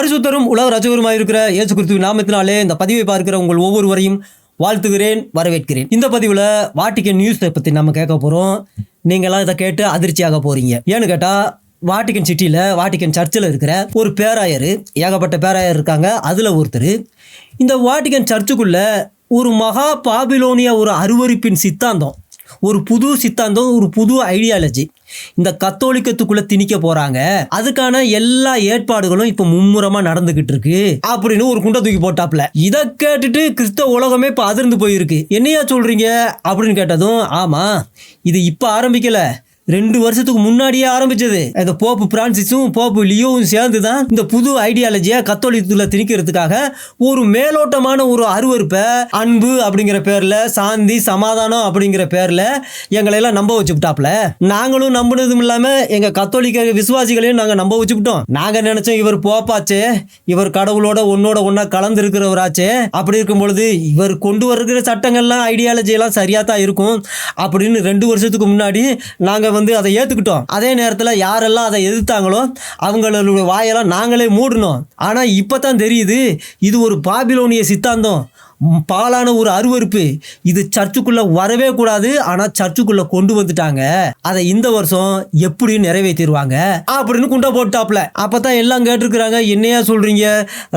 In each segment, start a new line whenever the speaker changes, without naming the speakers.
பரிசுத்தரும் உலக ரட்சகருமாய் இருக்கிற இயேசு கிறிஸ்துவின் நாமத்தினாலே இந்த பதிவை பார்க்கிற உங்கள் ஒவ்வொருவரையும் வாழ்த்துகிறேன், வரவேற்கிறேன். இந்த பதிவில் வாட்டிக்கன் நியூஸை பற்றி நம்ம கேட்க போகிறோம். நீங்களாம் இதை கேட்டு அதிர்ச்சியாக போகிறீங்க. ஏன்னு கேட்டால், வாட்டிக்கன் சிட்டியில் வாட்டிக்கன் சர்ச்சில் இருக்கிற ஒரு பேராயர், ஏகப்பட்ட பேராயர் இருக்காங்க, அதில் ஒருத்தர் இந்த வாட்டிக்கன் சர்ச்சுக்குள்ளே ஒரு மகா பாபிலோனிய ஒரு அருவருப்பின் சித்தாந்தம், ஒரு புது சித்தாந்தம், ஒரு புது ஐடியாலஜி இந்த கத்தோலிக்கத்துக்குள்ள திணிக்க போறாங்க. அதுக்கான எல்லா ஏற்பாடுகளும் இப்ப மும்முரமா நடந்துகிட்டு இருக்கு அப்படின்னு ஒரு குண்டை தூக்கி போட்டாப்ல. இதை கேட்டுட்டு கிறிஸ்தவ உலகமே இப்ப அதிர்ந்து போயிருக்கு. என்னையா சொல்றீங்க அப்படின்னு கேட்டதும், ஆமா, இது இப்ப ஆரம்பிக்கல, 2 வருஷத்துக்கு முன்னாடியே ஆரம்பிச்சது. இந்த போப்பு பிரான்சிஸும் போப்பு லியோவும் சேர்ந்து தான் இந்த புது ஐடியாலஜியை கத்தோலிக்கத்துல திணிக்கிறதுக்காக ஒரு மேலோட்டமான ஒரு அருவருப்பை அன்பு அப்படிங்கிற பேர்ல, சாந்தி சமாதானம் அப்படிங்கிற பேர்ல எங்களை எல்லாம் நம்ப வச்சுட்டாப்ல. நாங்களும் நம்பினதும் இல்லாம எங்க கத்தோலிக்க விசுவாசிகளையும் நாங்க நம்ப வச்சுக்கிட்டோம். நாங்க நினைச்சோம் இவர் போப்பாச்சே, இவர் கடவுளோட ஒன்னா கலந்து இருக்கிறவராச்சே, அப்படி இருக்கும் பொழுது இவர் கொண்டு வருகிற சட்டங்கள்லாம் ஐடியாலஜி எல்லாம் சரியா தான் இருக்கும் அப்படின்னு 2 வருஷத்துக்கு முன்னாடி நாங்க அதை ஏத்துக்கிட்டோம். அதே நேரத்தில் யாரெல்லாம் அதை எதிர்த்தாங்களோ அவங்களுடைய வாயெல்லாம் நாங்களே மூடணும். ஆனா இப்பதான் தெரியுது, இது ஒரு பாபிலோனிய சித்தாந்தம், பாலான ஒரு அருவருப்பு. இது சர்ச்சுக்குள்ள வரவே கூடாது, ஆனா சர்ச்சுக்குள்ள கொண்டு வந்துட்டாங்க. அதை இந்த வருஷம் எப்படி நிறைவேற்றிடுவாங்க அப்படின்னு குண்டை போட்டாப்ல. அப்பதான் எல்லாம் கேட்டிருக்கிறாங்க, என்னையா சொல்றீங்க,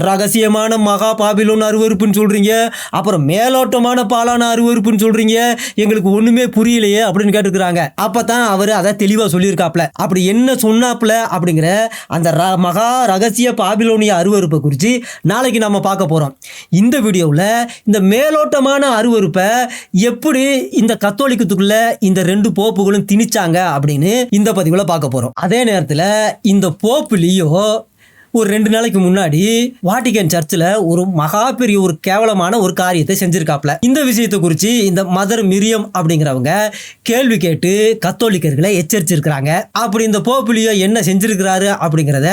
ரகசியமான மகா பாபிலோன் அருவருப்புன்னு சொல்றீங்க, அப்புறம் மேலோட்டமான பாலான அருவருப்புன்னு சொல்றீங்க, எங்களுக்கு ஒண்ணுமே புரியலையே அப்படின்னு கேட்டிருக்கிறாங்க. அப்பதான் அவரு அதை தெளிவா சொல்லியிருக்காப்ல. அப்படி என்ன சொன்னாப்ல அப்படிங்கிற அந்த மகா ரகசிய பாபிலோனிய அருவருப்பை குறித்து நாளைக்கு நம்ம பார்க்க போறோம். இந்த வீடியோவில் இந்த மேலோட்டமான அருவருப்பை எப்படி இந்த கத்தோலிக்கத்துக்குள்ள இந்த 2 போப்புகளும் திணிச்சாங்க அப்படின்னு இந்த பதிவுல பார்க்க போறோம். அதே நேரத்தில் இந்த போப்பு லியோ ஒரு 2 நாளைக்கு முன்னாடி வாட்டிக்கன் சர்ச்சில் ஒரு மகா பெரிய ஒரு கேவலமான ஒரு காரியத்தை செஞ்சிருக்காப்ல. இந்த விஷயத்தை குறித்து இந்த மதர் மிரியம் அப்படிங்கிறவங்க கேள்வி கேட்டு கத்தோலிக்கர்களை எச்சரிச்சிருக்கிறாங்க. அப்படி இந்த போப்புலியோ என்ன செஞ்சிருக்கிறாரு அப்படிங்கிறத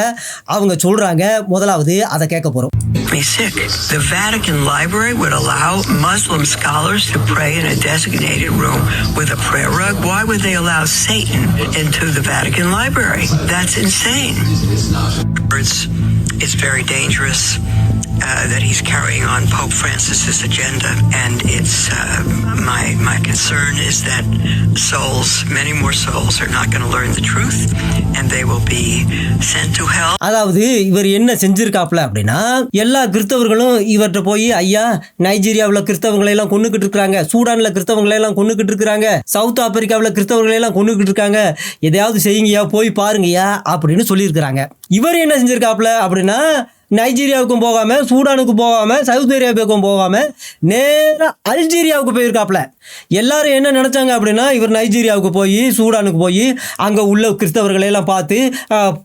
அவங்க சொல்றாங்க. முதலாவது அதை கேட்க போறோம்.
The Vatican Library would allow Muslim scholars to pray in a designated room with a prayer rug. Why would they allow Satan into the Vatican Library? That's insane. It's very dangerous that he's carrying on Pope Francis's agenda, and it's my concern is that many more souls are not going to learn the truth, and they will be sent to hell.
அதாவது இவர் என்ன செஞ்சிருக்காப்ல அப்படின்னா, எல்லா கிறிஸ்தவர்களும் இவர்கிட்ட போய், ஐயா, நைஜீரியாவில் கிறிஸ்தவங்களை எல்லாம் கொண்டுகிட்டு இருக்காங்க, சூடான்ல கிறிஸ்தவங்களை எல்லாம் கொண்டுகிட்டு இருக்காங்க, சவுத் ஆப்பிரிக்காவில் கிறிஸ்தவர்களை எல்லாம் கொண்டுகிட்டு இருக்காங்க, எதையாவது செய்யுங்கயா, போய் பாருங்கயா அப்படின்னு சொல்லியிருக்கிறாங்க. இவர் என்ன செஞ்சிருக்காப்ல அப்படின்னா, நைஜீரியாவுக்கும் போகாம, சூடானுக்கு போகாம, சவுத் அரேபியாவுக்கும் போகாம நேராக அல்ஜீரியாவுக்கு போயிருக்காப்ல. எல்லாரும் என்ன நினைச்சாங்க அப்படின்னா, இவர் நைஜீரியாவுக்கு போய், சூடானுக்கு போய் அங்கே உள்ள கிறிஸ்தவர்களையெல்லாம் பார்த்து,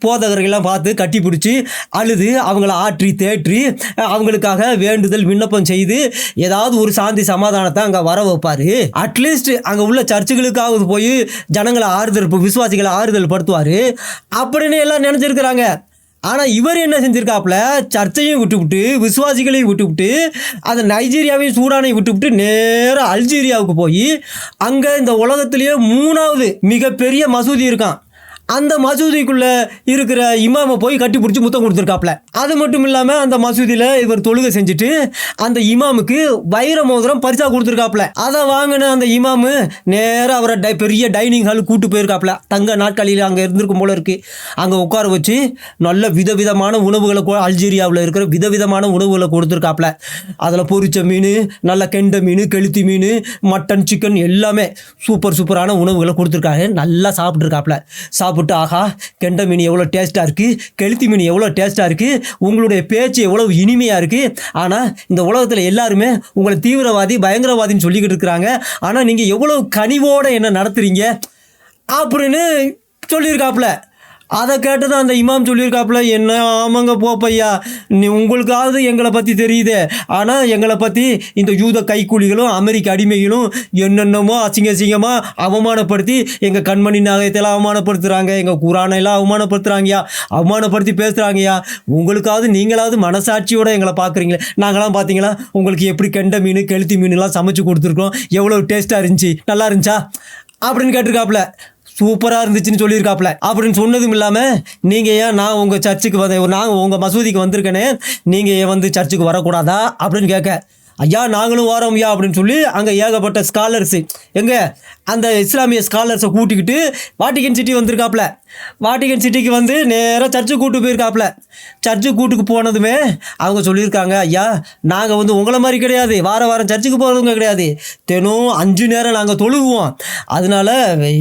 போதகர்களெல்லாம் பார்த்து கட்டி பிடிச்சி அழுது அவங்கள ஆற்றி தேற்றி அவங்களுக்காக வேண்டுதல் விண்ணப்பம் செய்து ஏதாவது ஒரு சாந்தி சமாதானத்தை அங்கே வர வைப்பார். அட்லீஸ்ட் அங்கே உள்ள சர்ச்சுகளுக்காவது போய் ஜனங்களை ஆறுதல், விசுவாசிகளை ஆறுதல் படுத்துவார் அப்படின்னு எல்லாம் நினைச்சிருக்கிறாங்க. ஆனால் இவர் என்ன செஞ்சிருக்காப்புல, சர்ச்சையும் விட்டுவிட்டு, விசுவாசிகளையும் விட்டுவிட்டு, அந்த நைஜீரியாவையும் சூடானையும் விட்டுவிட்டு நேராக அல்ஜீரியாவுக்கு போய் அங்கே இந்த உலகத்திலேயே 3வது மிகப்பெரிய மசூதி இருக்கான், அந்த மசூதிக்குள்ளே இருக்கிற இமாமை போய் கட்டி பிடிச்சி முத்தம் கொடுத்துருக்காப்ல. அது மட்டும் இல்லாமல் அந்த மசூதியில் இவர் தொழுகை செஞ்சுட்டு அந்த இமாமுக்கு வைர மோதிரம் பரிசாக கொடுத்துருக்காப்ல. அதை வாங்கின அந்த இமாமு நேராக அவரை பெரிய டைனிங் ஹால் கூட்டு போயிருக்காப்ல. தங்க நாட்களில் அங்கே இருந்திருக்கும் போல இருக்குது. அங்கே உட்கார வச்சு நல்ல விதவிதமான உணவுகளை, அல்ஜீரியாவில் இருக்கிற விதவிதமான உணவுகளை கொடுத்துருக்காப்ல. அதில் பொரிச்ச மீன், நல்ல கெண்டை மீன், கெளுத்தி மீன், மட்டன், சிக்கன் எல்லாமே சூப்பரான உணவுகளை கொடுத்துருக்காங்க. நல்லா சாப்பிட்ருக்காப்ல. ஆகா, கெண்டை மீன் எவ்வளோ டேஸ்ட்டாக இருக்குது, கெளுத்தி மீன் எவ்வளோ டேஸ்ட்டாக இருக்குது, உங்களுடைய பேச்சு எவ்வளோ இனிமையாக இருக்குது, ஆனால் இந்த உலகத்தில் எல்லாருமே உங்களை தீவிரவாதி, பயங்கரவாதின்னு சொல்லிக்கிட்டு இருக்கிறாங்க, ஆனால் நீங்கள் எவ்வளோ கனிவோடு என்ன நடத்துகிறீங்க அப்படின்னு சொல்லியிருக்காப்புல. அதை கேட்டது அந்த இமாம் சொல்லியிருக்காப்புல, என்ன ஆமாங்க போப்பையா, உங்களுக்காவது எங்களை பற்றி தெரியுதே, ஆனால் எங்களை பற்றி இந்த யூத கைக்கூலிகளும் அமெரிக்க அடிமைகளும் என்னென்னமோ அசிங்கமாக அவமானப்படுத்தி எங்கள் கண்மணி நாகயத்தெல்லாம் அவமானப்படுத்துகிறாங்க, எங்கள் குரானையெல்லாம் அவமானப்படுத்துகிறாங்கயா, அவமானப்படுத்தி பேசுகிறாங்கய்யா, உங்களுக்காவது நீங்களாவது மனசாட்சியோடு எங்களை பார்க்குறீங்களே, நாங்களாம் பார்த்தீங்களா உங்களுக்கு எப்படி கெண்டை மீன், கெளுத்தி மீன்லாம் சமைச்சு கொடுத்துருக்கோம், எவ்வளோ டேஸ்ட்டாக இருந்துச்சு, நல்லா இருந்துச்சா அப்படின்னு கேட்டிருக்காப்புல. சூப்பராக இருந்துச்சுன்னு சொல்லியிருக்காப்புல. அப்படின்னு சொன்னதும் இல்லாமல் நீங்கள் ஏன் நான் உங்கள் சர்ச்சுக்கு நான் உங்கள் மசூதிக்கு வந்திருக்கேனே நீங்கள் ஏன் வந்து சர்ச்சுக்கு வரக்கூடாதா அப்படின்னு கேட்க, ஐயா நாங்களும் வரோம் ஐயா அப்படின்னு சொல்லி அங்கே ஏகப்பட்ட ஸ்காலர்ஸு அந்த இஸ்லாமிய ஸ்காலர்ஸை கூட்டிக்கிட்டு வாட்டிகன் சிட்டி வந்திருக்காப்புல. வாட்டிகன் சிட்டிக்கு வந்து நேராக சர்ச்சுக்கு கூட்டு போயிருக்காப்புல. சர்ச்சுக்கு கூட்டுக்கு போனதுமே அவங்க சொல்லியிருக்காங்க, ஐயா நாங்கள் வந்து உங்களை மாதிரி கிடையாது, வாரம் சர்ச்சுக்கு போகிறவங்க கிடையாது, தினம் 5 நேரம் நாங்கள் தொழுகுவோம், அதனால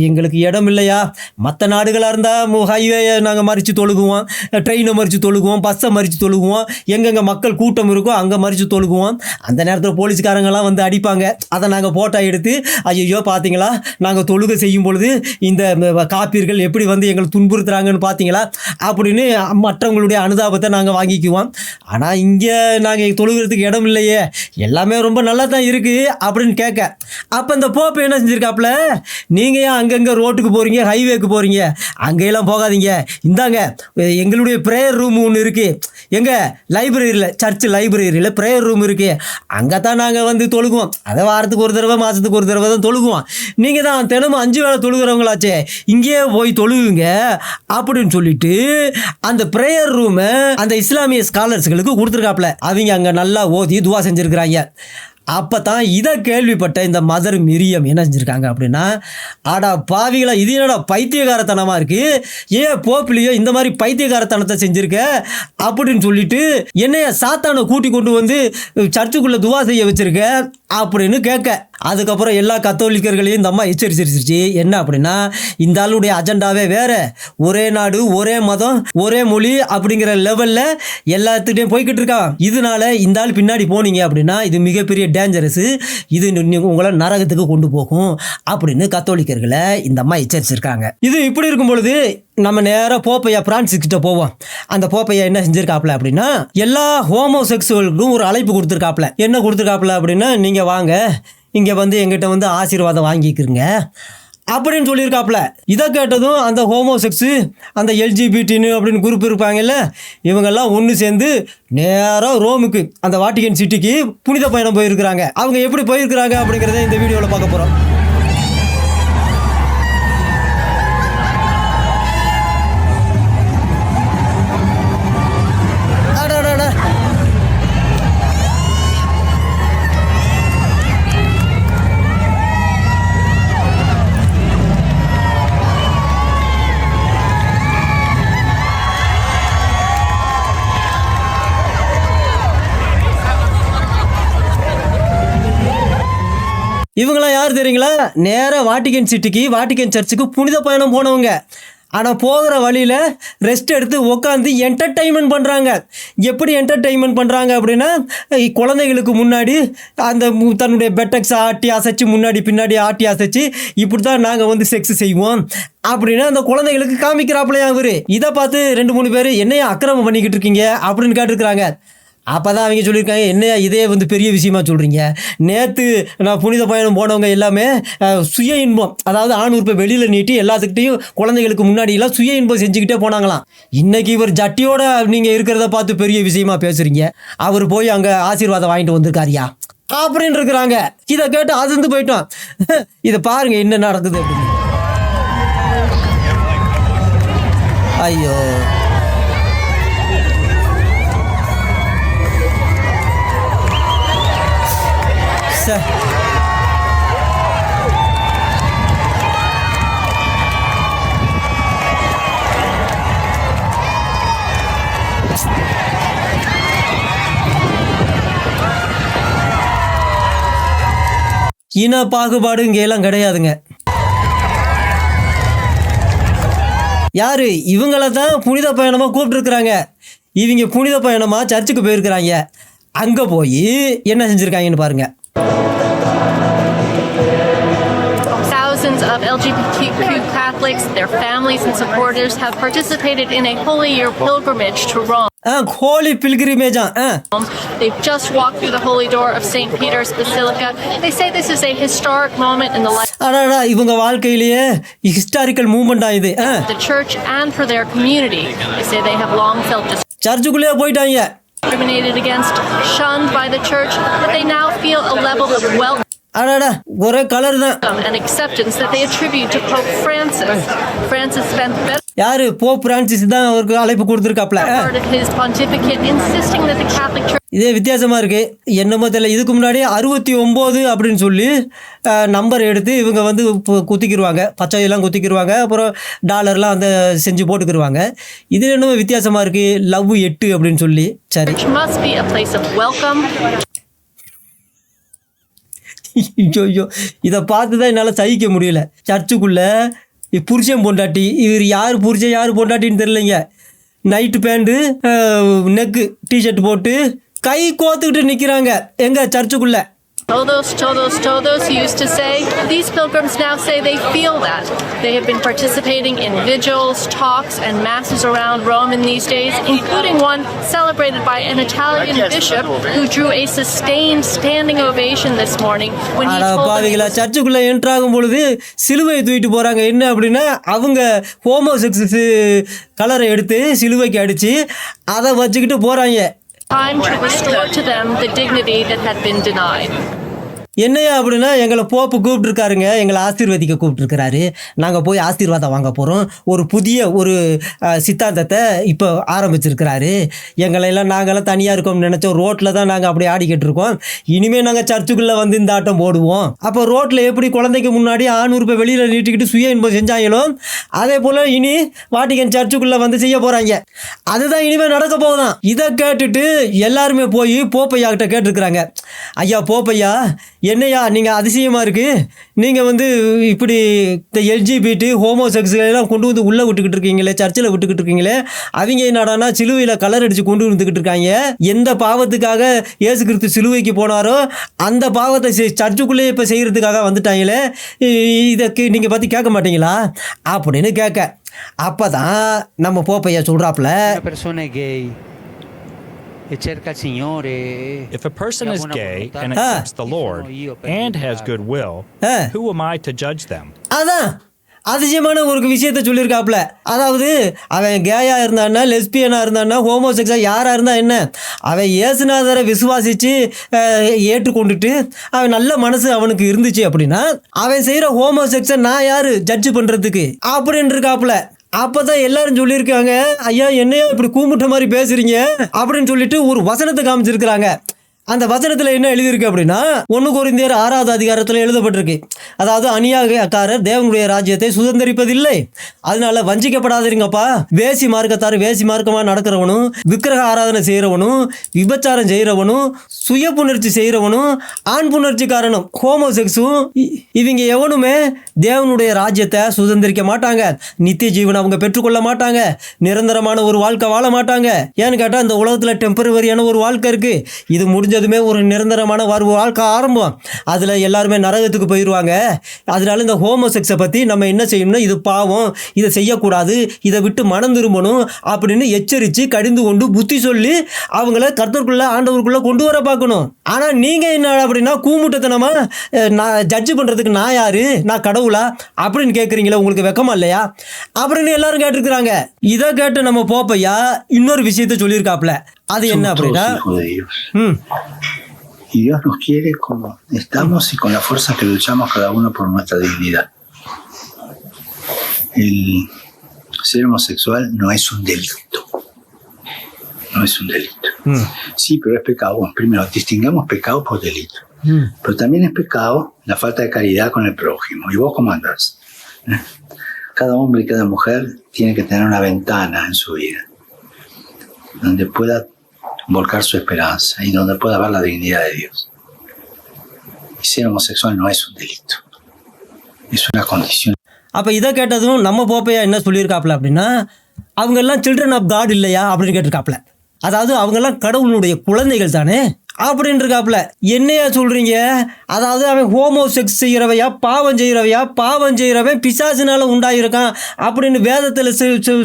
எங்களுக்கு இடம் இல்லையா, மற்ற நாடுகளாக இருந்தால் ஹைவேயை நாங்கள் மறித்து தொழுகுவோம், ட்ரெயினை மறித்து தொழுகுவோம், பஸ்ஸை மறித்து தொழுகுவோம், எங்கெங்கே மக்கள் கூட்டம் இருக்கோ அங்கே மறித்து தொழுகுவோம். அந்த நேரத்தில் போலீஸ்காரங்கெல்லாம் வந்து அடிப்பாங்க. அதை நாங்கள் ஃபோட்டோ எடுத்து ஐயோ பார்த்தீங்களா நாங்கள் தொழுகை செய்யும் பொழுது இந்த காப்பீர்கள் எப்படி வந்து எங்களை துன்புறுத்துறாங்கன்னு பார்த்தீங்களா அப்படின்னு மற்றவங்களுடைய அனுதாபத்தை நாங்கள் வாங்கிக்குவோம். ஆனால் இங்கே நாங்கள் தொழுகிறதுக்கு இடம் இல்லையே, எல்லாமே ரொம்ப நல்லா தான் இருக்குது அப்படின்னு கேட்க, அப்போ இந்த போப்பு என்ன செஞ்சுருக்காப்புல, நீங்கள் ஏன் அங்கங்கே ரோட்டுக்கு போகிறீங்க, ஹைவேக்கு போகிறீங்க, அங்கேயெல்லாம் போகாதீங்க, இந்தாங்க எங்களுடைய ப்ரேயர் ரூம் ஒன்று இருக்குது, லைப்ரரியில் சர்ச் லைப்ரரியில் ப்ரேயர் ரூம் இருக்குது, அங்கே தான் நாங்கள் வந்து தொழுகுவோம், அதை வாரத்துக்கு ஒரு தடவை மாதத்துக்கு ஒரு தடவை தான் தொழுகுவோம், நீங்கள் தான் தினமும் 5 வேளை தொழுகிறவங்களாச்சே இங்கேயே போய் தொழுகுங்க அப்படின்னு சொல்லிட்டு அந்த ப்ரேயர் ரூமை அந்த இஸ்லாமிய ஸ்காலர்ஸ்களுக்கு கொடுத்துருக்காப்புல. அவங்க அங்கே நல்லா ஓதி துவா செஞ்சுருக்கிறாங்க. அப்போ தான் இதை கேள்விப்பட்ட இந்த மதர் மிரியம் என்ன செஞ்சுருக்காங்க அப்படின்னா, ஆடா பாவிகளா இது என்னடா பைத்தியகாரத்தனமாக இருக்குது, ஏன் போப்பிலையோ இந்த மாதிரி பைத்தியகாரத்தனத்தை செஞ்சுருக்க அப்படின்னு சொல்லிட்டு என்னைய சாத்தானை கூட்டி கொண்டு வந்து சர்ச்சுக்குள்ளே துவா செய்ய வச்சுருக்க அப்படின்னு கேட்க, அதுக்கப்புறம் எல்லா கத்தோலிக்கர்களையும் இந்த அம்மா எச்சரிச்சிருச்சு. என்ன அப்படின்னா, இந்த ஆளுடைய அஜெண்டாவே வேறு, ஒரே நாடு ஒரே மதம் ஒரே மொழி அப்படிங்கிற லெவலில் எல்லாத்துக்கிட்டையும் போய்கிட்டு இருக்கான். இதனால இந்த ஆள் பின்னாடி போனீங்க அப்படின்னா இது மிகப்பெரிய டேஞ்சரஸு, இது உங்களை நரகத்துக்கு கொண்டு போகும் அப்படின்னு கத்தோலிக்கர்களை இந்த அம்மா எச்சரிச்சிருக்காங்க. இது இப்படி இருக்கும் பொழுது நம்ம நேராக போப்பையா பிரான்சிஸ் கிட்ட போவோம். அந்த போப்பையா என்ன செஞ்சிருக்காப்புல அப்படின்னா, எல்லா ஹோமோசெக்சுவலுக்கும் ஒரு அழைப்பு கொடுத்துருக்காப்புல. என்ன கொடுத்துருக்காப்புல அப்படின்னா, நீங்கள் வாங்க இங்கே வந்து எங்கிட்ட வந்து ஆசீர்வாதம் வாங்கிக்கிறங்க அப்படின்னு சொல்லியிருக்காப்புல. இதை கேட்டதும் அந்த ஹோமோசெக்ஸு அந்த எல்ஜிபிடின்னு அப்படின்னு குரூப் இருப்பாங்கல்ல, இவங்கெல்லாம் ஒன்று சேர்ந்து நேராக ரோமுக்கு அந்த வாட்டிகன் சிட்டிக்கு புனித பயணம் போயிருக்கிறாங்க. அவங்க எப்படி போயிருக்கிறாங்க அப்படிங்கிறத இந்த வீடியோவில் பார்க்க போகிறோம். இவங்களாம் யார் தெரியுங்களா, நேராக வாட்டிகன் சிட்டிக்கு வாட்டிகன் சர்ச்சுக்கு புனித பயணம் போனவங்க. ஆனால் போகிற வழியில் ரெஸ்ட் எடுத்து உட்காந்து என்டர்டெயின்மெண்ட் பண்ணுறாங்க. எப்படி என்டர்டெயின்மெண்ட் பண்ணுறாங்க அப்படின்னா, குழந்தைகளுக்கு முன்னாடி அந்த தன்னுடைய பெட்டக்ஸை ஆட்டி அசைச்சு முன்னாடி பின்னாடி ஆட்டி அசைச்சு இப்படி தான் நாங்கள் வந்து செக்ஸ் செய்வோம் அப்படின்னு அந்த குழந்தைகளுக்கு காமிக்கிறாப்புலையா இவர். இதை பார்த்து 2-3 பேர் என்னையா அக்கிரமம் பண்ணிக்கிட்டு இருக்கீங்க அப்படின்னு கேட்டுருக்குறாங்க. அப்போ தான் அவங்க சொல்லியிருக்காங்க, என்னையா இதே வந்து பெரிய விஷயமா சொல்கிறீங்க, நேற்று நான் புனித பயணம் போனவங்க எல்லாமே சுய இன்பம், அதாவது ஆண் உறுப்பை வெளியில் நீட்டி எல்லாத்துக்கிட்டையும் குழந்தைகளுக்கு முன்னாடியெல்லாம் சுய இன்பம் செஞ்சுக்கிட்டே போனாங்களாம். இன்றைக்கி இவர் ஜட்டியோட நீங்கள் இருக்கிறத பார்த்து பெரிய விஷயமா பேசுகிறீங்க, அவர் போய் அங்கே ஆசீர்வாதம் வாங்கிட்டு வந்திருக்காரியா அப்படின்னு இருக்கிறாங்க. இதை கேட்டு அதிர்ந்து போயிட்டோம். இதை பாருங்கள் என்ன நடக்குது அப்படின்னு. ஐயோ சார், இன பாகுபாடு இங்கெல்லாம் கிடையாதுங்க. யாரு இவங்கள தான் புனித பயணமாக கூப்பிட்டுருக்குறாங்க. இவங்க புனித பயணமாக சர்ச்சுக்கு போயிருக்கிறாங்க. அங்கே போய் என்ன செஞ்சுருக்காங்கன்னு பாருங்கள்.
Thousands of LGBTQ Catholics, their families and supporters have participated in a Holy Year pilgrimage to Rome.
Holy pilgrimage.
They've just walked through the holy door of St. Peter's Basilica. They say this is a historic moment in the life
இவங்க வாழ்க்கையிலேயே historical movement ஆகுது.
the church and for their community. They say they have long felt
சர்ச்சுக்குள்ளே போயிட்டாங்க,
discriminated against, shunned by the church, but they now feel a level of welcome.
அடாடா ஒரே colour தான்.
and acceptance that they attribute to Pope Francis. Francis spent the better
யாரு Pope Francis தான் அவருக்கு அழைப்பு கொடுத்துருக்காப்ல.
part of his pontificate insisting that the Catholic Church
இதே வித்தியாசமாக இருக்குது. என்னமோ தெரியல, இதுக்கு முன்னாடி 69 அப்படின்னு சொல்லி நம்பர் எடுத்து இவங்க வந்து குத்திக்கிடுவாங்க, பச்சையெல்லாம் குத்திக்கிடுவாங்க, அப்புறம் டாலர்லாம் அந்த செஞ்சு போட்டுக்கிடுவாங்க. இது என்னமோ வித்தியாசமாக இருக்குது, லவ் 8 அப்படின்னு சொல்லி. சரி,
must be a place of welcome.
ஐயோ இதை பார்த்து தான் என்னால் சகிக்க முடியல. சர்ச்சுக்குள்ளே புருஷன் பொண்டாட்டி, இவர் யார் புருஷன் யார் பொண்டாட்டின்னு தெரியலைங்க. நைட்டு பேண்ட்டு நெக்கு டிஷர்ட் போட்டு கை கோத்துக்கிட்டு நிற்கிறாங்க எங்கள் சர்ச்சுக்குள்ளே.
Todos used to say. These pilgrims now say they feel that. They have been participating in vigils, talks, and masses around Rome in these days, including one celebrated by an Italian bishop who drew a sustained standing ovation this morning when he told
பாவிகளா, சர்ச்சுக்குள்ளே enter ஆகும் பொழுது சிலுவை தூக்கிட்டு போகிறாங்க. என்ன அப்படின்னா, அவங்க homosex கலரை எடுத்து சிலுவைக்கு அடித்து அதை வச்சுக்கிட்டு போகிறாங்க.
time to restore to them the dignity that had been denied.
என்னையா அப்படின்னா, எங்களை போப்பு கூப்பிட்டுருக்காருங்க, எங்களை ஆசீர்வதிக்க கூப்பிட்டுருக்கிறாரு. நாங்கள் போய் ஆசீர்வாதம் வாங்க போகிறோம். ஒரு புதிய ஒரு சித்தாந்தத்தை இப்போ ஆரம்பிச்சிருக்கிறாரு. எங்களையெல்லாம் நாங்களாம் தனியாக இருக்கோம்னு நினச்சோம். ரோட்டில் தான் நாங்கள் அப்படி ஆடிக்கிட்டு இருக்கோம். இனிமேல் நாங்கள் சர்ச்சுக்குள்ளே வந்து இந்த ஆட்டம் போடுவோம். அப்போ ரோட்டில் எப்படி குழந்தைக்கு முன்னாடி 600 ரூபாய் வெளியில் நீட்டிக்கிட்டு சுய இன்பம் செஞ்சாங்களோ, அதே போல் இனி வாட்டிகன் சர்ச்சுக்குள்ளே வந்து செய்ய போகிறாங்க. அதுதான் இனிமேல் நடக்க போகுதான். இதை கேட்டுட்டு எல்லாருமே போய் போப்பையா கிட்ட கேட்டிருக்கிறாங்க. ஐயா போப்பையா, என்னையா நீங்கள் அதிசயமாக இருக்குது, நீங்கள் வந்து இப்படி இந்த எல்ஜிபிடி ஹோமோசெக்ஸ்லாம் கொண்டு வந்து உள்ளே விட்டுக்கிட்டு இருக்கீங்களே, சர்ச்சில் விட்டுக்கிட்டு இருக்கீங்களே, அவங்க என்னடானா சிலுவையில் கலர் அடித்து கொண்டு வந்துக்கிட்டு இருக்காங்க. எந்த பாவத்துக்காக இயேசு கிறிஸ்து சிலுவைக்கு போனாரோ அந்த பாவத்தை சர்ச்சுக்குள்ளேயே இப்போ செய்கிறதுக்காக வந்துட்டாங்களே, இதற்கு நீங்கள் பற்றி கேட்க மாட்டீங்களா அப்படின்னு கேட்க, அப்போ தான் நம்ம போப்பையா சொல்கிறாப்புல,
If a person is gay and accepts the Lord and has good will, who am I to judge them?
அதான் அதிசயமான ஒரு விஷயத்த சொல்லியிருக்காப்புல. அதாவது அவன் கேயா இருந்தான்னா, லெஸ்பியனாக இருந்தான்னா, ஹோமோசெக்ஸாக யாராக இருந்தால் என்ன, அவன் இயேசுநாதரை விசுவாசித்து ஏற்றுக்கொண்டுட்டு அவன் நல்ல மனசு அவனுக்கு இருந்துச்சு அப்படின்னா, அவன் செய்கிற ஹோமோசெக்ஸை நான் யார் ஜட்ஜு பண்ணுறதுக்கு அப்படின்னு இருக்காப்புல. அப்போ தான் எல்லாரும் சொல்லியிருக்காங்க, ஐயா என்னையா இப்படி கூமுட்ட மாதிரி பேசுகிறீங்க அப்படின்னு சொல்லிட்டு ஒரு வசனத்தை காமிச்சிருக்கிறாங்க. அந்த வசனத்தில் என்ன எழுதியிருக்கு அப்படின்னா, 1 கொரிந்தியர் 6வது அதிகாரத்தில் எழுதப்பட்டிருக்கு. அதாவது அநியாயக்காரர் தேவனுடைய ராஜ்யத்தை சுதந்திரிப்பதில்லை, அதனால வஞ்சிக்கப்படாதீங்கப்பா. வேசி மார்க்கத்தார் வேசி மார்க்கமாக நடக்கிறவனும், விக்கிரக ஆராதனை செய்கிறவனும், விபச்சாரம் செய்கிறவனும், சுய புணர்ச்சி செய்கிறவனும், ஆண் புணர்ச்சிக்காரனும், ஹோமோசெக்ஸும், இவங்க எவனுமே தேவனுடைய ராஜ்யத்தை சுதந்திரிக்க மாட்டாங்க. நித்திய ஜீவனை அவங்க பெற்றுக்கொள்ள மாட்டாங்க. நிரந்தரமான ஒரு வாழ்க்கை வாழ மாட்டாங்க. ஏன்னு கேட்டால் இந்த உலகத்தில் டெம்பரவரியான ஒரு வாழ்க்கை இருக்குது. இது முடிஞ்சதுமே ஒரு நிரந்தரமான வாழ்க்கை ஆரம்பம். அதில் எல்லாருமே நரகத்துக்கு போயிடுவாங்க. அதனால இந்த ஹோமோசெக்ஸை பற்றி நம்ம என்ன செய்யணும்னா, இது பாவம், இதை செய்யக்கூடாது, இதை விட்டு மனம் திரும்பணும் அப்படின்னு எச்சரித்து கடிந்து கொண்டு புத்தி சொல்லி அவங்கள கர்த்தருக்குள்ளே ஆண்டவருக்குள்ளே கொண்டு வர பார்க்கணும். ஆனால் நீங்கள் என்ன அப்படின்னா, கூமுட்டத்தனமாக நான் ஜட்ஜு பண்ணுறதுக்கு நான் யார், நான் கடவுளா அப்படின்னு கேட்குறீங்களா, உங்களுக்கு வெக்கமா இல்லையா அப்படின்னு எல்லாரும் கேட்டிருக்கிறாங்க. இதை கேட்டு நம்ம போப்பையா இன்னொரு விஷயத்த சொல்லியிருக்காப்புல. அது என்ன அப்படின்னா,
Y Dios nos quiere como estamos y con la fuerza que luchamos cada uno por nuestra dignidad. El ser homosexual no es un delito. No es un delito. Sí, pero es pecado. Bueno, primero, distingamos pecado por delito. Pero también es pecado la falta de caridad con el prójimo. ¿Y vos cómo andás? Cada hombre y cada mujer tiene que tener una ventana en su vida donde pueda volcar su esperanza y donde pueda ver la dignidad de Dios. Y ser homosexual no es un delito, es una condición.
அப்போ இதை கேட்டதும் நம்ம போப்பையா என்ன சொல்லியிருக்காப்புல அப்படின்னா, அவங்கெல்லாம் children of God இல்லையா அப்படின்னு கேட்டிருக்காப்புல. அதாவது அவங்கெல்லாம் கடவுளுடைய குழந்தைகள் தானே அப்படின்னு இருக்காப்புல. என்னையா சொல்கிறீங்க, அதாவது அவன் ஹோமோசெக்ஸ் செய்கிறவையா, பாவம் செய்கிறவன் பிசாசினால உண்டாயிருக்கான் அப்படின்னு வேதத்தில்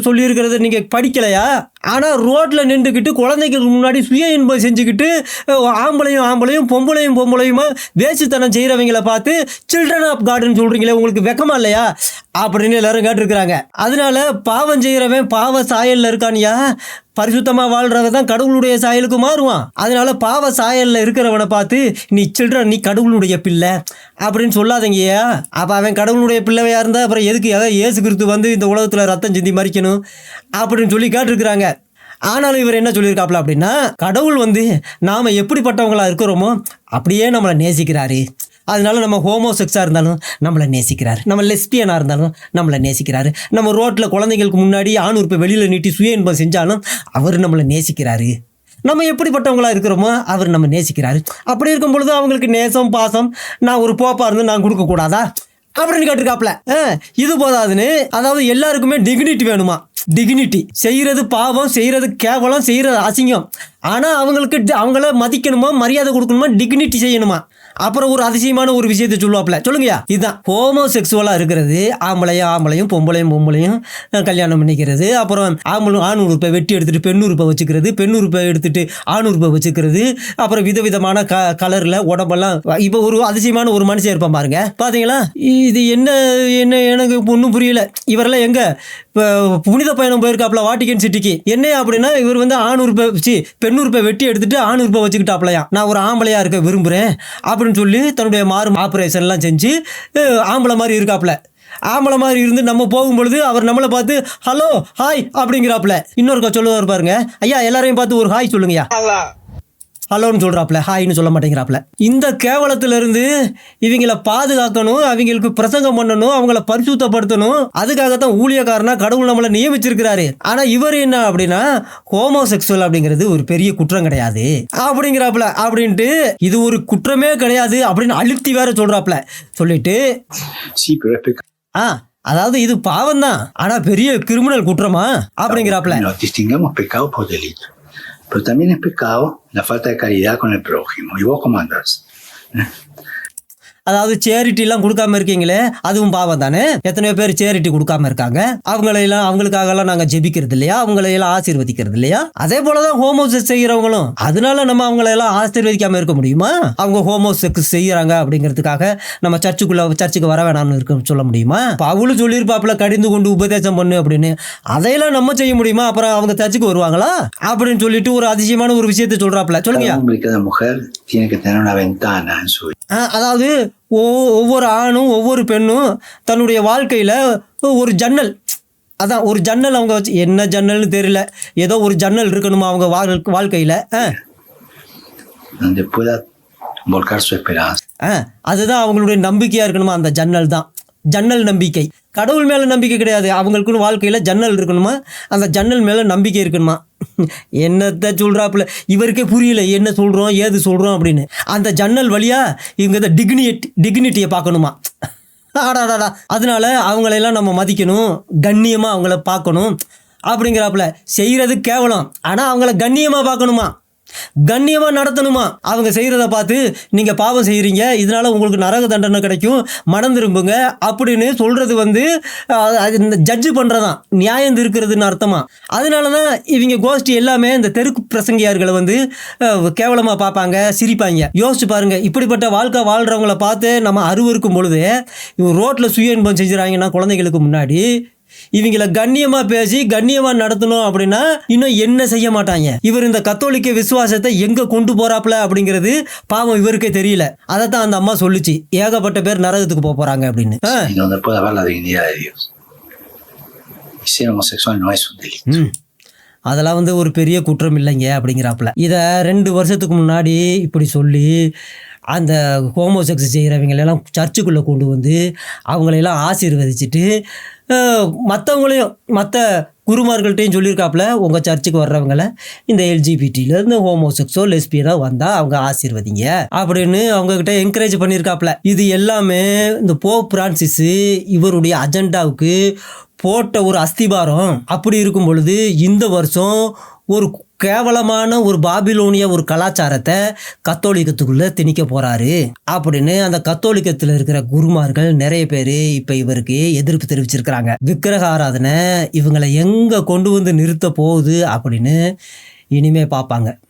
சொல்லியிருக்கிறத நீங்கள் படிக்கலையா ஆனால் ரோட்டில் நின்றுக்கிட்டு குழந்தைகளுக்கு முன்னாடி சுய இன்பம் செஞ்சுக்கிட்டு ஆம்பளையும் பொம்பளையுமா வேசித்தனம் செய்கிறவங்களை பார்த்து சில்ட்ரன் ஆஃப் காட்னு சொல்கிறீங்களே, உங்களுக்கு வெக்கமா இல்லையா அப்படின்னு எல்லாரும் கேட்டிருக்கிறாங்க. அதனால பாவம் செய்கிறவன் பாவ சாயலில் இருக்கானியா, பரிசுத்தமாக வாழ்கிறவன் தான் கடவுளுடைய சாயலுக்கு மாறுவான். அதனால பாவ சாயலில் இருக்கிறவனை பார்த்து நீ சில்ட்ரன், நீ கடவுளுடைய பிள்ளை அப்படின்னு சொல்லாதீங்கய்யா. அப்போ அவன் கடவுளுடைய பிள்ளையா இருந்தால் அப்புறம் எதுக்கு இயேசு கிறிஸ்து வந்து இந்த உலகத்தில் ரத்தம் சிந்தி மறிக்கணும் அப்படின்னு சொல்லி கேட்டிருக்கிறாங்க. ஆனாலும் இவர் என்ன சொல்லியிருக்காப்புல அப்படின்னா, கடவுள் வந்து நாம் எப்படிப்பட்டவங்களா இருக்கிறோமோ அப்படியே நம்மளை நேசிக்கிறாரு. அதனால நம்ம ஹோமோசெக்ஸாக இருந்தாலும் நம்மளை நேசிக்கிறாரு, நம்ம லெஸ்பியனாக இருந்தாலும் நம்மளை நேசிக்கிறாரு, நம்ம ரோட்டில் குழந்தைங்களுக்கு முன்னாடி ஆணுறுப்பை வெளியில் நீட்டி சுய இன்பம் செஞ்சாலும் அவர் நம்மளை நேசிக்கிறாரு. நம்ம எப்படிப்பட்டவங்களா இருக்கிறோமோ அவர் நம்ம நேசிக்கிறாரு. அப்படி இருக்கும் பொழுது அவங்களுக்கு நேசம் பாசம் நான் ஒரு போப்பா இருந்து நான் கொடுக்கக்கூடாதா அப்படின்னு கேட்டிருக்காப்புல. இது போதாதுன்னு, அதாவது எல்லாருக்குமே டிக்னிட்டி வேணுமா. டிக்னிட்டி, செய்கிறது பாவம், செய்கிறது கேவலம், செய்கிறது அசிங்கம். ஆனால் அவங்கள மதிக்கணுமா, மரியாதை கொடுக்கணுமா, டிக்னிட்டி செய்யணுமா. அப்புறம் ஒரு அதிசயமான ஒரு விஷயத்தை சொல்லுவாப்புல, சொல்லுங்கய்யா. இதுதான் ஹோமோசெக்சுவலாக இருக்கிறது. ஆம்பளையும் பொம்பளையும் கல்யாணம் பண்ணிக்கிறது. அப்புறம் ஆண் உறுப்பை வெட்டி எடுத்துட்டு பெண் உறுப்பை வச்சுக்கிறது, பெண் உறுப்பை எடுத்துட்டு ஆண் உறுப்பை வச்சுக்கிறது. அப்புறம் விதவிதமான கலரில் உடம்பெல்லாம். இப்போ ஒரு அதிசயமான ஒரு மனுஷன் இருப்பான் பாருங்க, பார்த்தீங்களா? இது என்ன எனக்கு ஒன்றும் புரியல. இவரெல்லாம் எங்க இப்போ புனித பயணம் போயிருக்காப்புல வாட்டிக்கன் சிட்டிக்கு. என்ன அப்படின்னா, இவர் வந்து ஆண் உறுப்பை வச்சு பெண் உறுப்பை வெட்டி எடுத்துட்டு ஆண் உறுப்பை வச்சுக்கிட்டாப்லையா, நான் ஒரு ஆம்பளையா இருக்க விரும்புகிறேன் அப்படின்னு சொல்லி தன்னுடைய மாறும் ஆப்ரேஷன்லாம் செஞ்சு ஆம்பளை மாதிரி இருக்காப்புல. ஆம்பளை மாதிரி இருந்து நம்ம போகும்பொழுது அவர் நம்மளை பார்த்து ஹலோ ஹாய் அப்படிங்கிறாப்புல. இன்னொருக்கா சொல்லுவார் பாருங்க, ஐயா எல்லாரையும் பார்த்து ஒரு ஹாய் சொல்லுங்கய்யா. ஹலோன்னு சொல்கிறாப்புல, ஹாய்னு சொல்ல மாட்டேங்கிறாப்புல. இந்த கேவலத்திலிருந்து இவங்களை பாதுகாக்கணும், அவங்களுக்கு பிரசங்கம் பண்ணணும், அவங்கள பரிசுத்தப்படுத்தணும். அதுக்காகத்தான் ஊழியக்காரனா கடவுள் நம்மளை நியமிச்சிருக்கிறாரு. ஆனால் இவர் என்ன அப்படின்னா, ஹோமோசெக்சுவல் அப்படிங்கிறது ஒரு பெரிய குற்றம் கிடையாது அப்படிங்கிறாப்புல. அப்படின்ட்டு இது ஒரு குற்றமே கிடையாது அப்படின்னு அழுத்தி வேற சொல்கிறாப்புல. சொல்லிட்டு அதாவது இது பாவம் தான், ஆனால் பெரிய கிரிமினல் குற்றமா அப்படிங்கிறாப்புல.
Pero también es pecado la falta de caridad con el prójimo. ¿Y vos cómo andás?
அதாவது சேரிட்டிலாம் கொடுக்காம இருக்கீங்களே, அதுவும் பாவம் தானே. எத்தனையோ பேர் சேரிட்டி கொடுக்காம இருக்காங்க. அவங்களுக்காகலாம் நாங்கள் ஜெபிக்கிறது இல்லையா, அவங்களையெல்லாம் ஆசீர்வதிக்கிறது இல்லையா. அதே போலதான் ஹோமோசெக்ஸ் செய்கிறவங்களும். அதனால நம்ம அவங்களையெல்லாம் ஆசீர்வதிக்காம இருக்க முடியுமா? அவங்க ஹோமோசெக்ஸ் செய்யறாங்க அப்படிங்கிறதுக்காக நம்ம சர்ச்சுக்கு வர வேணாம்னு இருக்க சொல்ல முடியுமா? பவுல் சொல்லியிருப்பாப்புல, கடிந்து கொண்டு உபதேசம் பண்ணு அப்படின்னு. அதையெல்லாம் நம்ம செய்ய முடியுமா? அப்புறம் அவங்க சர்ச்சுக்கு வருவாங்களா அப்படின்னு சொல்லிட்டு ஒரு அதிசயமான ஒரு விஷயத்தை சொல்றாப்புல. சொல்லுங்க. அதாவது ஒவ்வொரு ஆணும் ஒவ்வொரு பெண்ணும் தன்னுடைய வாழ்க்கையில் ஒரு ஜன்னல், அதான் ஒரு ஜன்னல் அவங்க வச்சு, என்ன ஜன்னல்னு தெரியல, ஏதோ ஒரு ஜன்னல் இருக்கணுமா அவங்க வாழ்க்கையில். அதுதான் அவங்களுடைய நம்பிக்கையாக இருக்கணுமா, அந்த ஜன்னல் தான் ஜன்னல் நம்பிக்கை. கடவுள் மேலே நம்பிக்கை கிடையாது, அவங்களுக்குன்னு வாழ்க்கையில் ஜன்னல் இருக்கணுமா, அந்த ஜன்னல் மேலே நம்பிக்கை இருக்கணுமா. என்னத்தை சொல்கிறாப்புல, இவருக்கே புரியல என்ன சொல்கிறோம் ஏது சொல்கிறோம் அப்படின்னு. அந்த ஜன்னல் வழியாக இவங்க டிக்னிட்டியை பார்க்கணுமா. ஆடாடாடா. அதனால அவங்களெல்லாம் நம்ம மதிக்கணும், கண்ணியமாக அவங்கள பார்க்கணும் அப்படிங்கிறாப்புல. செய்கிறது கேவலம், ஆனால் அவங்கள கண்ணியமாக பார்க்கணுமா, கண்ணியமாக நடத்தணுமா. அவங்க செய்கிறத பார்த்து நீங்கள் பாவம் செய்கிறீங்க, இதனால் உங்களுக்கு நரக தண்டனை கிடைக்கும், மனம் திரும்புங்க அப்படின்னு சொல்கிறது வந்து இந்த ஜட்ஜு பண்ணுறதான், நியாயம் இருக்கிறதுன்னு அர்த்தமா. அதனால தான் இவங்க கோஷ்டி எல்லாமே இந்த தெருக்கு பிரசங்கியார்களை வந்து கேவலமாக பார்ப்பாங்க, சிரிப்பாங்க. யோசிச்சு பாருங்க, இப்படிப்பட்ட வாழ்க்கை வாழ்கிறவங்கள பார்த்து நம்ம அருவருக்கும் பொழுது இவங்க ரோட்டில் சுய இன்பம் செஞ்சுறாங்கன்னா குழந்தைகளுக்கு முன்னாடி, இவங்களை கண்ணியமாக பேசி கண்ணியமாக நடத்தணும் அப்படின்னா இன்னும் என்ன செய்ய மாட்டாங்க. இவர் இந்த கத்தோலிக்க விசுவாசத்தை எங்கே கொண்டு போறாப்புல அப்படிங்கிறது பாவம் இவருக்கே தெரியல. அதைத்தான் அந்த அம்மா சொல்லுச்சு, ஏகப்பட்ட பேர் நரகத்துக்கு போறாங்க அப்படின்னு. அதெல்லாம் வந்து ஒரு பெரிய குற்றம் இல்லைங்க அப்படிங்கிறாப்புல. இதை 2 வருஷத்துக்கு முன்னாடி இப்படி சொல்லி அந்த ஹோமோசெக்ஸ் செய்கிறவங்களெல்லாம் சர்ச்சுக்குள்ளே கொண்டு வந்து அவங்களையெல்லாம் ஆசீர்வதிச்சுட்டு மற்றவங்களையும் மற்ற குருமார்கள்ட்டையும் சொல்லியிருக்காப்புல, உங்கள் சர்ச்சுக்கு வர்றவங்கள இந்த எல்ஜிபிடியிலேருந்து ஹோமோசெக்ஸோ லெஸ்பியனோ வந்தால் அவங்க ஆசீர்வதிங்க அப்படின்னு அவங்கக்கிட்ட என்கரேஜ் பண்ணியிருக்காப்புல. இது எல்லாமே இந்த போப் பிரான்சிஸ் இவருடைய அஜெண்டாவுக்கு போட்ட ஒரு அஸ்திபாரம். அப்படி இருக்கும் பொழுது இந்த வருஷம் ஒரு கேவலமான ஒரு பாபிலோனிய ஒரு கலாச்சாரத்தை கத்தோலிக்கத்துக்குள்ள திணிக்க போறாரு அப்படின்னு அந்த கத்தோலிக்கத்தில் இருக்கிற குருமார்கள் நிறைய பேர் இப்ப இவருக்கு எதிர்ப்பு தெரிவிச்சிருக்கிறாங்க. விக்கிரக ஆராதனை இவங்களை எங்க கொண்டு வந்து நிறுத்த போகுது அப்படின்னு இனிமே பார்ப்பாங்க.